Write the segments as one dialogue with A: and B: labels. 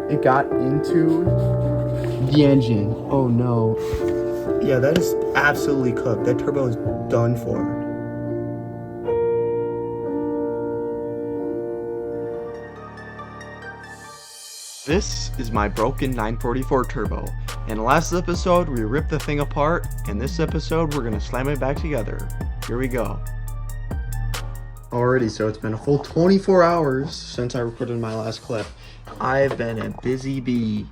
A: it got into the engine. Oh no. Yeah, that is absolutely cooked. That turbo is done for. This is my broken 944 turbo. In the last episode, we ripped the thing apart. In this episode, we're gonna slam it back together. Here we go. Alrighty, so it's been a full 24 hours since I recorded my last clip. I've been a busy bee.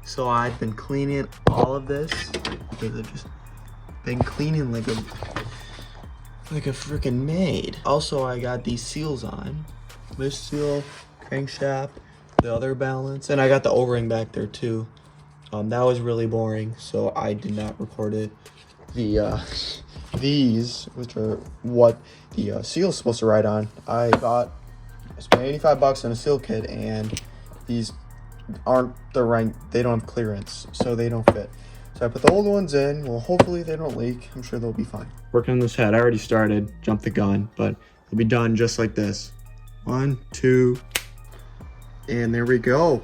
A: So I've been cleaning all of this because I've just been cleaning like a freaking maid. Also, I got these seals on. This seal, crankshaft, the other balance, and I got the O-ring back there too. That was really boring, so I did not record it. These, which are what the seal is supposed to ride on, I spent 85 bucks on a seal kit, and these aren't the right, they don't have clearance, so they don't fit. So I put the old ones in. Well, hopefully they don't leak. I'm sure they'll be fine. Working on this head, I already started, jumped the gun, but it'll be done just like this. 1, 2, and there we go.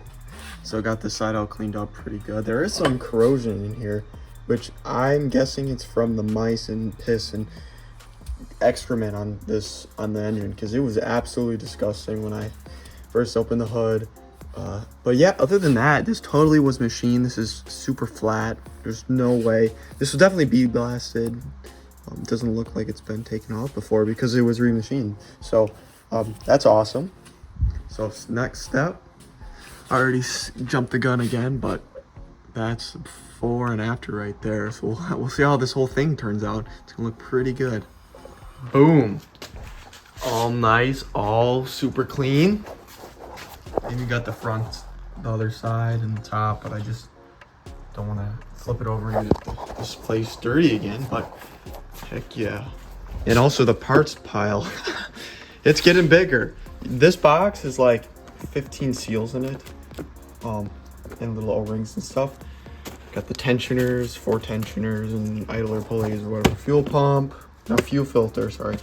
A: So I got this side all cleaned up pretty good. There is some corrosion in here, which I'm guessing it's from the mice and piss and excrement on the engine, because it was absolutely disgusting when I first opened the hood. But yeah, other than that, this totally was machined. This is super flat. There's no way. This will definitely be blasted. It doesn't look like it's been taken off before because it was remachined. So that's awesome. So next step, I already jumped the gun again, but that's before and after right there. So we'll see how this whole thing turns out. It's gonna look pretty good. Boom. All nice, all super clean. And you got the front, the other side, and the top, but I just don't want to flip it over and get this place dirty again, but heck yeah. And also the parts pile, it's getting bigger. This box is like 15 seals in it, and little O-rings and stuff. Got the tensioners, 4 tensioners, and idler pulleys or whatever. Fuel pump, no, fuel filter, sorry.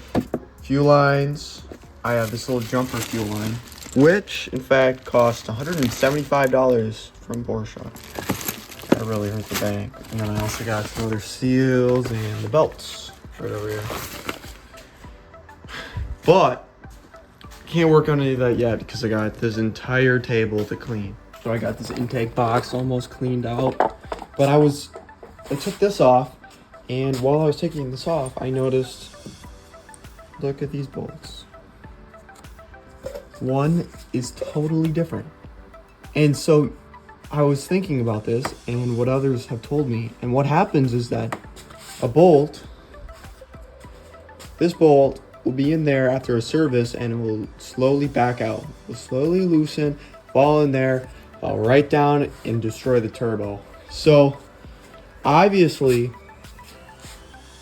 A: Fuel lines. I have this little jumper fuel line, which in fact cost $175 from Porsche. That really hurt the bank. And then I also got some other seals and the belts right over here. But can't work on any of that yet because I got this entire table to clean. So I got this intake box almost cleaned out. But I took this off, and while I was taking this off, I noticed, look at these bolts. One is totally different. And so I was thinking about this and what others have told me. And what happens is that this bolt will be in there after a service and it will slowly back out. It will slowly loosen, fall in there, fall right down and destroy the turbo. So obviously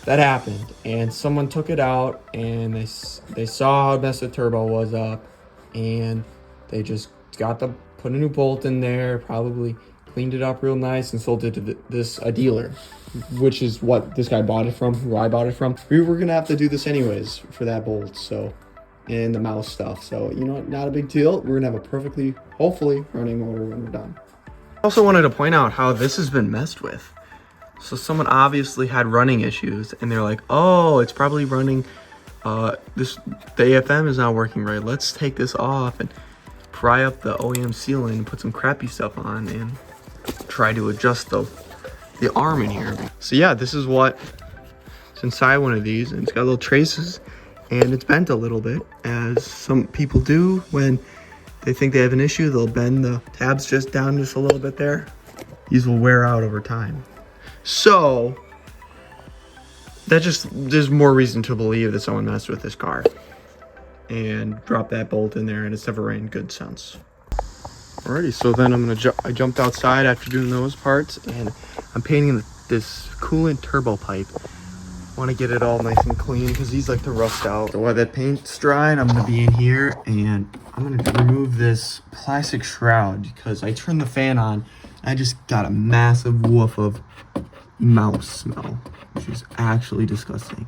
A: that happened, and someone took it out and they saw how messed the turbo was up, and they just put a new bolt in there, probably cleaned it up real nice and sold it to a dealer, which is what this guy bought it from, who I bought it from. We were gonna have to do this anyways for that bolt, so, and the mouse stuff. So, you know, not a big deal. We're gonna have a perfectly, hopefully, running motor when we're done. I also wanted to point out how this has been messed with. So someone obviously had running issues, and they're like, oh, it's probably running, the AFM is not working right. Let's take this off and pry up the OEM sealing and put some crappy stuff on and try to adjust the arm in here. So yeah, this is what's inside one of these, and it's got little traces, and it's bent a little bit, as some people do when they think they have an issue. They'll bend the tabs just down just a little bit there. These will wear out over time. So there's more reason to believe that someone messed with this car and dropped that bolt in there, and it's never ran good since. Alrighty, so then I jumped outside after doing those parts, and I'm painting this coolant turbo pipe. Want to get it all nice and clean because these like to rust out. So while that paint's drying, I'm gonna be in here and I'm gonna remove this plastic shroud because I turned the fan on. I just got a massive woof of mouse smell, which is actually disgusting.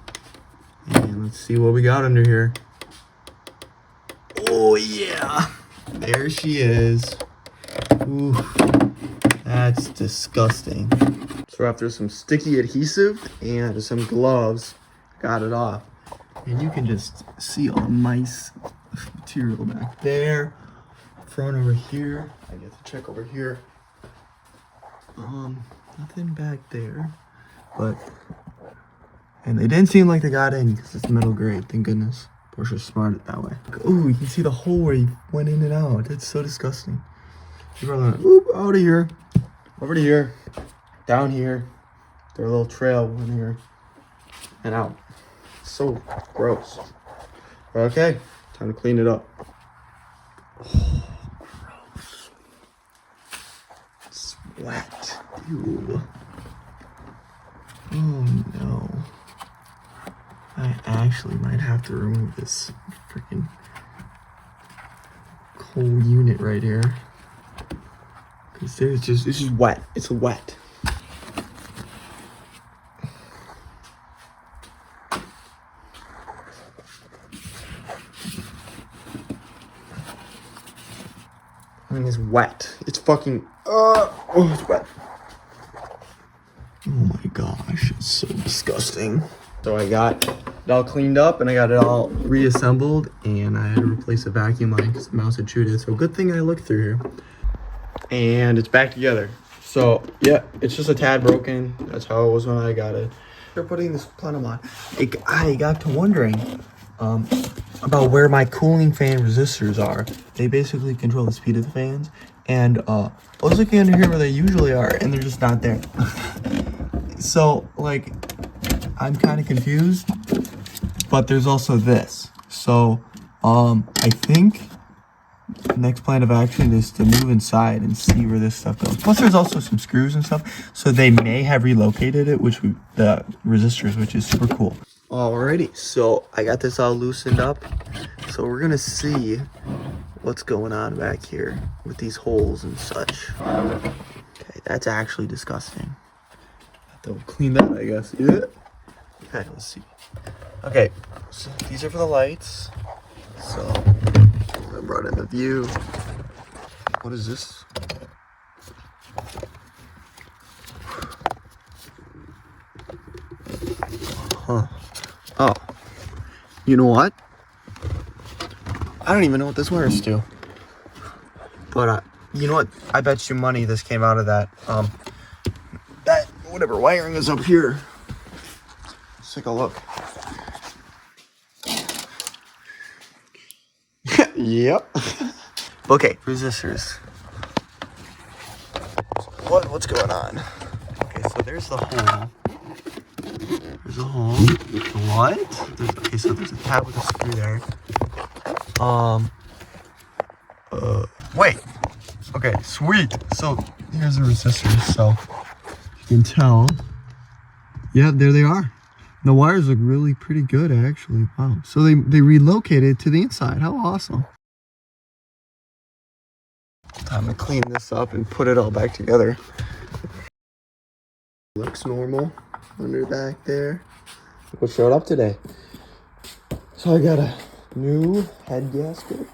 A: And let's see what we got under here. Oh yeah, there she is. Ooh, that's disgusting. So after some sticky adhesive and some gloves, got it off. And you can just see all nice material back there. Front over here. I get to check over here. Nothing back there. But, and they didn't seem like they got any because it's metal grade, thank goodness. Porsche's smart it that way. Oh, you can see the hole where he went in and out. It's so disgusting. People are like, oop, out of here. Over to here. Down here. There's a little trail in here. And out. So gross. Okay, time to clean it up. Oh, gross. It's wet. Ew. Oh no. I actually might have to remove this freaking whole unit right here. Because there's just, this is wet. It's wet. I mean, it's wet. It's fucking, oh, it's wet. Oh my gosh, it's so disgusting. So I got it all cleaned up and I got it all reassembled and I had to replace the vacuum line because the mouse had chewed it. So good thing I looked through here. And it's back together. So yeah, it's just a tad broken. That's how it was when I got it. They're putting this plenum on. I got to wondering about where my cooling fan resistors are. They basically control the speed of the fans. And I was looking under here where they usually are and they're just not there. So like, I'm kind of confused, but there's also this. So, I think next plan of action is to move inside and see where this stuff goes. Plus, there's also some screws and stuff, so they may have relocated it, the resistors, which is super cool. Alrighty, so I got this all loosened up. So we're gonna see what's going on back here with these holes and such. Okay, that's actually disgusting. Have to clean that, I guess. Yeah. Okay, let's see. Okay, so these are for the lights. So I brought in the view. What is this? Huh. Oh. You know what? I don't even know what this wires to. But you know what? I bet you money this came out of that that whatever wiring is up here. Let's take a look. Yep. Okay, resistors. What's going on? Okay, so there's the hole. There's a hole. What? Okay, so there's a tab with a screw there. Wait. Okay, sweet. So here's the resistors. So you can tell. Yeah, there they are. The wires look really pretty good, actually. Wow. So they relocated to the inside. How awesome. Time to clean this up and put it all back together. Looks normal under back there. What showed up today? So I got a new head gasket,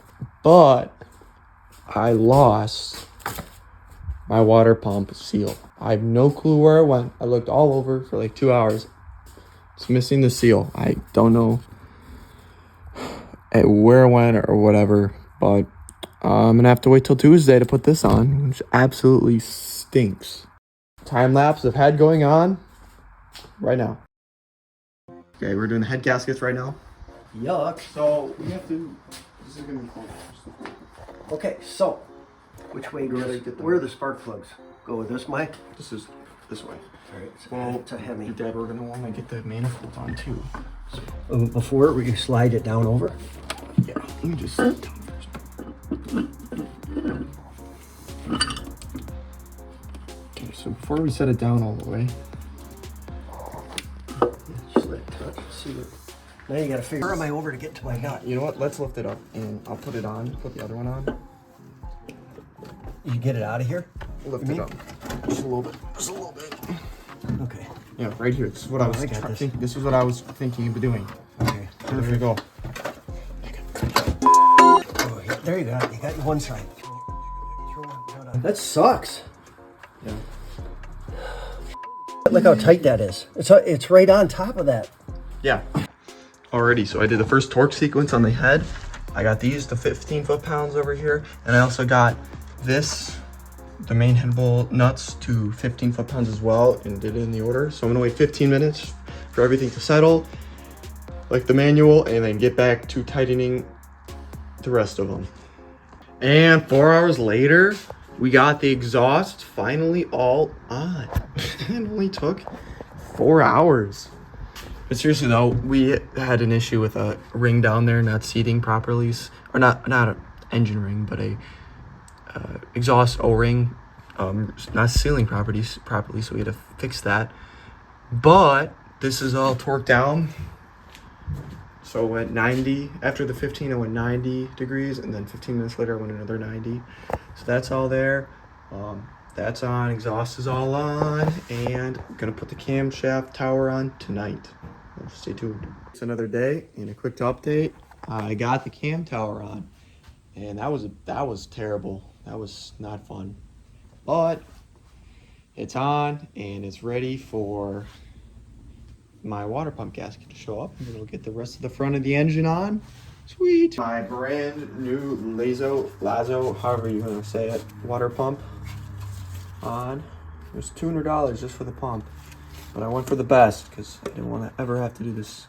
A: but I lost my water pump seal. I have no clue where it went. I looked all over for like 2 hours. It's missing the seal. I don't know where it went or whatever, but I'm gonna have to wait till Tuesday to put this on, which absolutely stinks. Time lapse of head going on right now. Okay, we're doing the head gaskets right now.
B: Yuck.
A: So we have to. This is gonna be fun.
B: Okay, so which way goes? Where are the spark plugs? Go with this mic.
A: This is this way.
B: All right.
A: Well,
B: it's a Hemi.
A: Dad, we're gonna want to get the manifold on too. So,
B: Before we slide it down over.
A: yeah, let me just. Okay, so before we set it down all the way.
B: Just let it touch. See what. Now you gotta figure. Where am I over to get to my nut?
A: You know what? Let's lift it up and I'll put it on. Put the other one on.
B: You get it out of here.
A: Lift it up. Just a little bit. Just a little bit.
B: Okay.
A: Yeah, right here. This is what I was thinking. This is what I was thinking of doing.
B: Okay.
A: There we go.
B: Oh, yeah, there you go. You got one side. Throw one That sucks.
A: Yeah.
B: Look how tight that is. It's right on top of that.
A: Yeah. Alrighty, so I did the first torque sequence on the head. I got these, the 15 foot-pounds over here, and I also got this, the main head bolt nuts to 15 foot-pounds as well, and did it in the order. So I'm gonna wait 15 minutes for everything to settle, like the manual, and then get back to tightening the rest of them. And 4 hours later, we got the exhaust finally all on. It only took 4 hours. But seriously though, we had an issue with a ring down there not seating properly, or not an engine ring, but a exhaust O-ring, not sealing properly, so we had to fix that. But this is all torqued down. So I went 90, after the 15 I went 90 degrees, and then 15 minutes later I went another 90. So that's all there. That's on, exhaust is all on, and I'm gonna put the camshaft tower on tonight. Stay tuned. It's another day, and a quick update. I got the cam tower on, and that was terrible. That was not fun. But it's on, and it's ready for my water pump gasket to show up, and it'll get the rest of the front of the engine on. Sweet. My brand new Lazo, however you want to say it, water pump on. It was $200 just for the pump, but I went for the best because I didn't want to ever have to do this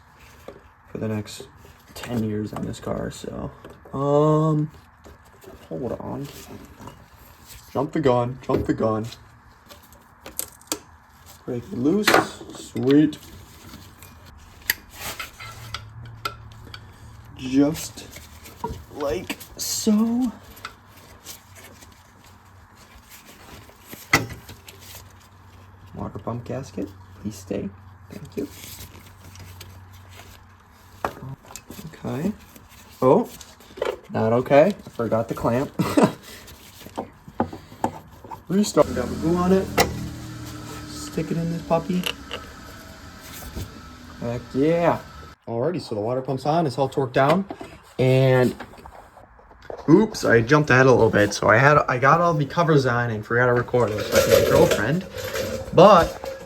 A: for the next 10 years on this car. So, hold on. Jump the gun. Break it loose. Sweet. Just like so. Water pump gasket, please stay. Thank you. Okay. Oh, not okay. I forgot the clamp. Restart. Got the glue on it. Stick it in this puppy. Heck yeah. Alrighty, so the water pump's on, it's all torqued down, and oops, I jumped ahead a little bit. So I got all the covers on and forgot to record it with my girlfriend, but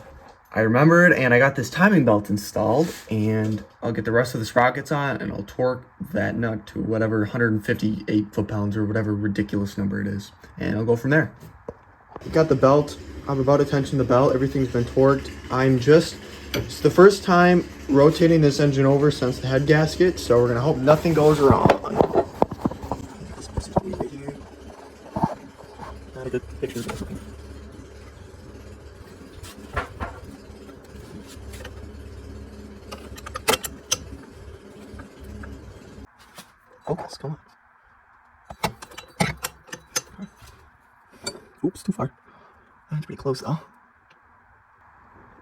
A: I remembered, and I got this timing belt installed, and I'll get the rest of the sprockets on, and I'll torque that nut to whatever 158 foot-pounds or whatever ridiculous number it is, and I'll go from there. Got the belt. I'm about to tension the belt. Everything's been torqued. It's the first time rotating this engine over since the head gasket, so we're gonna hope nothing goes wrong. Not a good picture. Focus, come on. Oops, too far. That's pretty close though.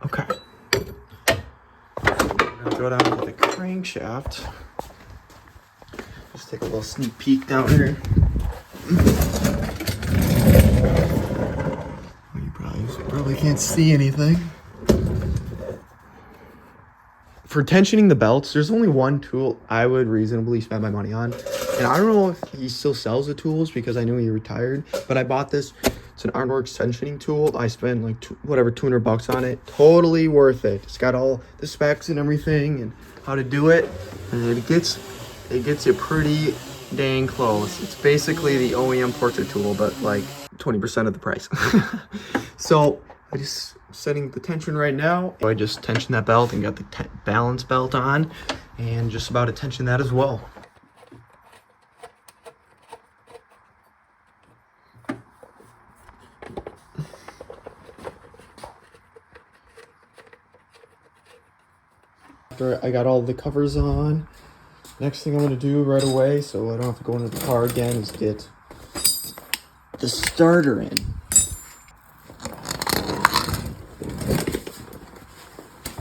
A: Okay. Go down to the crankshaft. Just take a little sneak peek down here. You probably can't see anything. For tensioning the belts, there's only one tool I would reasonably spend my money on. And I don't know if he still sells the tools because I knew he retired, but I bought this. It's an Ironworks tensioning tool. I spent like $200 on it. Totally worth it. It's got all the specs and everything and how to do it. And it gets you pretty dang close. It's basically the OEM portrait tool, but like 20% of the price. So I just setting the tension right now. I just tensioned that belt and got the balance belt on, and just about to tension that as well. After I got all the covers on, next thing I'm gonna do right away, so I don't have to go into the car again, is get the starter in.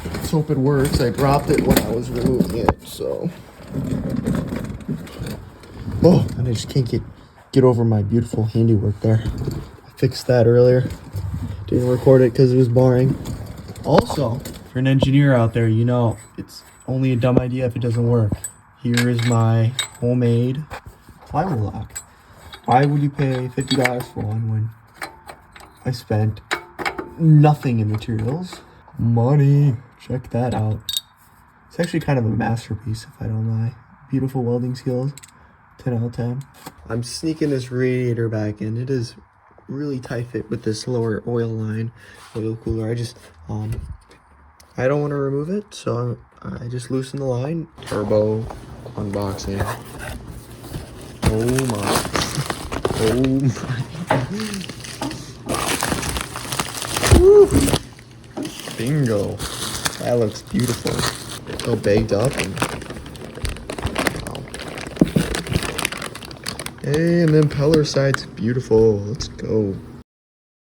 A: Let's hope it works. I dropped it when I was removing it, so. Oh, and I just can't get over my beautiful handiwork there. I fixed that earlier. Didn't record it because it was boring. Also, for an engineer out there, you know, it's only a dumb idea if it doesn't work. Here is my homemade flywheel lock. Why would you pay $50 for one when I spent nothing in materials. Money. Check that out. It's actually kind of a masterpiece, if I don't lie. Beautiful welding skills. 10 out of 10. I'm sneaking this radiator back in. It is really tight fit with this lower oil line, oil cooler. I don't want to remove it, so I just loosen the line. Turbo unboxing. Oh my. Oh my. Woo. Bingo. That looks beautiful. It's all baked up and wow. Hey, and the impeller side's beautiful. Let's go.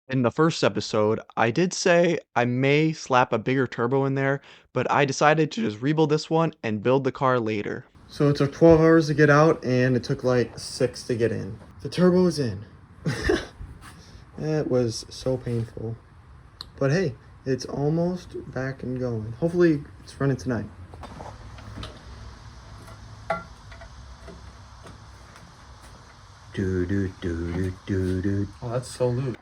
A: In the first episode, I did say I may slap a bigger turbo in there, but I decided to just rebuild this one and build the car later. So it took 12 hours to get out and it took like 6 to get in. The turbo is in. That was so painful. But hey, it's almost back and going. Hopefully it's running tonight. Oh, that's so loose.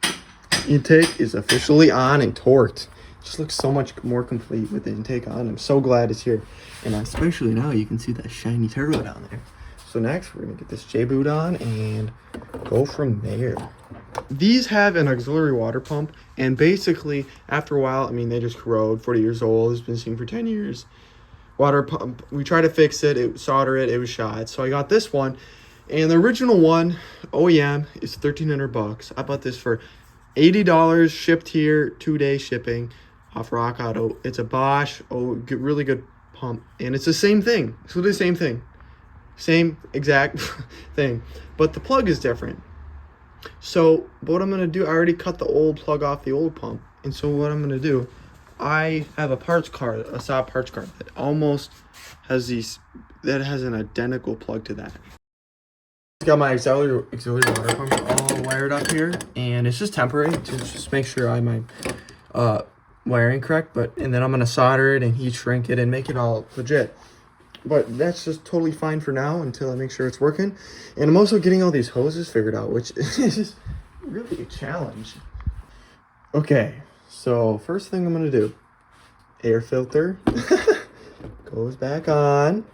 A: Intake is officially on and torqued. Just looks so much more complete with the intake on. I'm so glad it's here. And especially now you can see that shiny turbo down there. So next we're gonna get this J-boot on and go from there. These have an auxiliary water pump, and basically after a while, I mean, they just corrode. 40 years old, it's been sitting for 10 years. Water pump, we tried to fix it, solder it, it was shot. So I got this one, and the original one, OEM, is $1,300. I bought this for $80 shipped here, 2-day shipping off Rock Auto. It's a Bosch, really good pump, and it's the same thing. It's literally the same thing, same exact thing, but the plug is different. So what I'm gonna do, I already cut the old plug off the old pump, and so what I'm gonna do, I have a parts card, a Saab parts card that almost has that has an identical plug to that. Got my auxiliary water pump all wired up here, and it's just temporary to just make sure I have my wiring correct. And then I'm gonna solder it and heat shrink it and make it all legit. But that's just totally fine for now until I make sure it's working. And I'm also getting all these hoses figured out, which is really a challenge. Okay, so first thing I'm gonna do, air filter goes back on.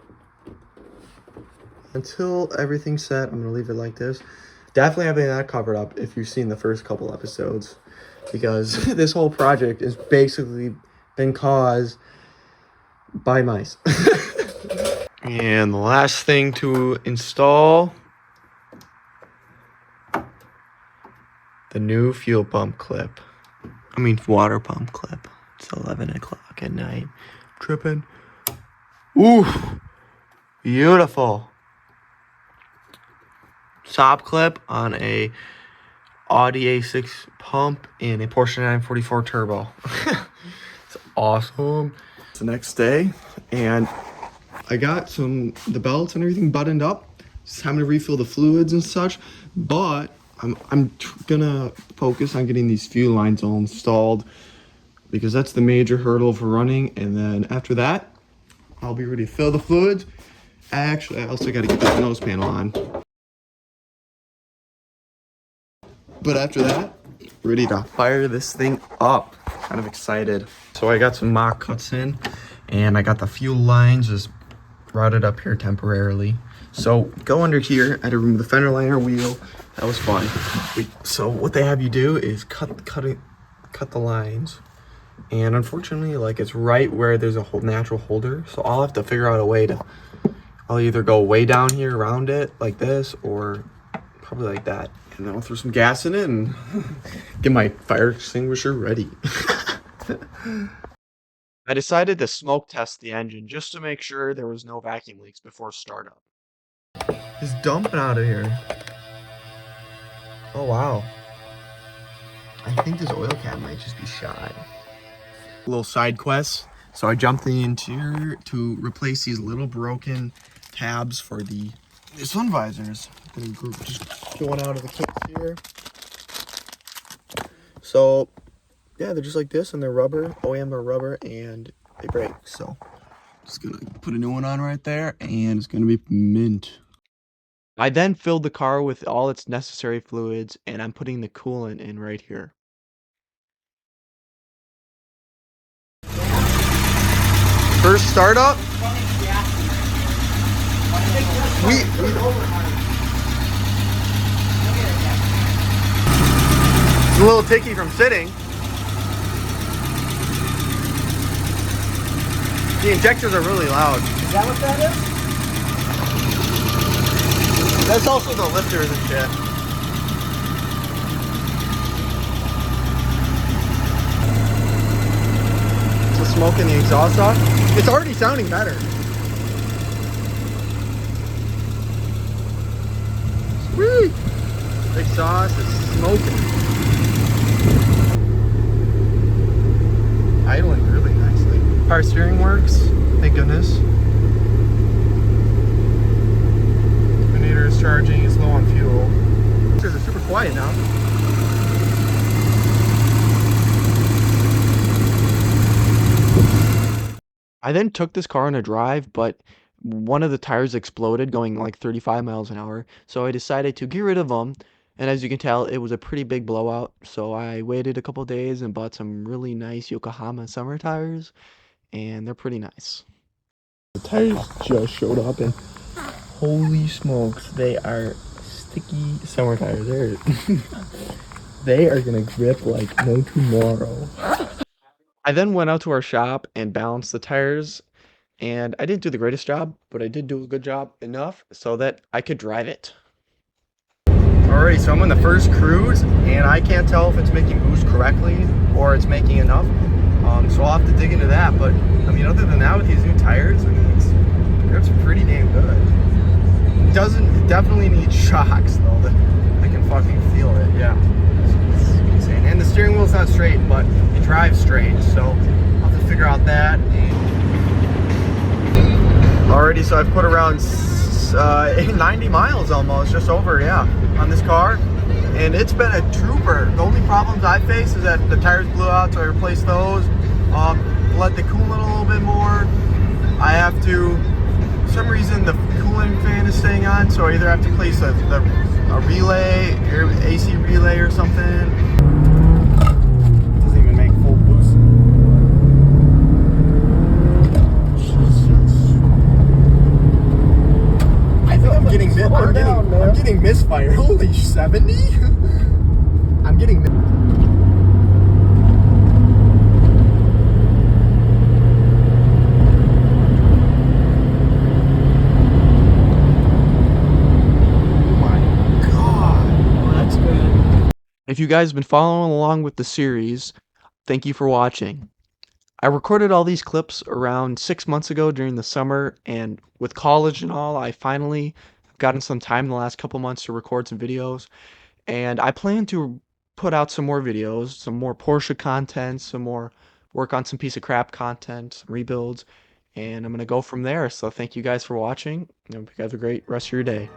A: Until everything's set, I'm gonna leave it like this. Definitely having that covered up if you've seen the first couple episodes, because this whole project has basically been caused by mice. And the last thing to install, the new fuel pump clip. Water pump clip. It's 11 o'clock at night. Tripping. Ooh, beautiful. Stop clip on a Audi A6 pump and a Porsche 944 turbo. It's awesome. It's the next day, and I got the belts and everything buttoned up. It's time to refill the fluids and such, but I'm gonna focus on getting these fuel lines all installed, because that's the major hurdle for running. And then after that, I'll be ready to fill the fluids. Actually, I also got to get that nose panel on. But after that, ready to fire this thing up. Kind of excited. So I got some mock cuts in, and I got the fuel lines just routed up here temporarily. So go under here. I had to remove the fender liner wheel. That was fun. So what they have you do is cut the lines. And unfortunately, like, it's right where there's a whole natural holder. So I'll have to figure out a way to, I'll either go way down here around it like this, or probably like that. And then I'll throw some gas in it and get my fire extinguisher ready. I decided to smoke test the engine just to make sure there was no vacuum leaks before startup. It's dumping out of here. Oh wow. I think this oil cap might just be shot. A little side quest. So I jumped in the interior to replace these little broken tabs for the sun visors. I'm gonna just get one out of the case here. So yeah, they're just like this, and they're rubber. OEM are rubber, and they break. So just gonna put a new one on right there, and it's gonna be mint. I then filled the car with all its necessary fluids, and I'm putting the coolant in right here. First startup. We It's a little ticky from sitting. The injectors are really loud.
B: Is that what that is?
A: That's also the lifters and shit. The smoke in the exhaust off. It's already sounding better. Sweet! The exhaust is smoking. Idling really nicely. Power steering works, thank goodness. Alternator is charging, it's low on fuel. They're super quiet now. I then took this car on a drive, but one of the tires exploded going like 35 miles an hour. So I decided to get rid of them. And as you can tell, it was a pretty big blowout. So I waited a couple days and bought some really nice Yokohama summer tires. And they're pretty nice. The tires just showed up and holy smokes, they are sticky summer tires. They are gonna grip like no tomorrow. I then went out to our shop and balanced the tires, and I didn't do the greatest job, but I did do a good job enough so that I could drive it. Alrighty, so I'm on the first cruise, and I can't tell if it's making boost correctly or it's making enough. So I'll have to dig into that. But I mean, other than that, with these new tires, I mean, the grip's pretty damn good. It definitely needs shocks though. I can fucking feel it. Yeah, it's insane. And the steering wheel's not straight, but it drives straight. So I'll have to figure out that. Alrighty, so I've put around 90 miles almost, just over, yeah, on this car. And it's been a trooper. The only problems I face is that the tires blew out, so I replaced those. Let the coolant a little bit more. I have to, for some reason the cooling fan is staying on, so I either have to place a relay, AC relay or something. Doesn't even make full boost. I think I'm getting misfire. Holy 70? I'm getting. If you guys have been following along with the series, thank you for watching. I recorded all these clips around 6 months ago during the summer, and with college and all, I finally have gotten some time in the last couple months to record some videos, and I plan to put out some more videos, some more Porsche content, some more work on some piece of crap content, some rebuilds, and I'm going to go from there. So thank you guys for watching, and I hope you guys have a great rest of your day.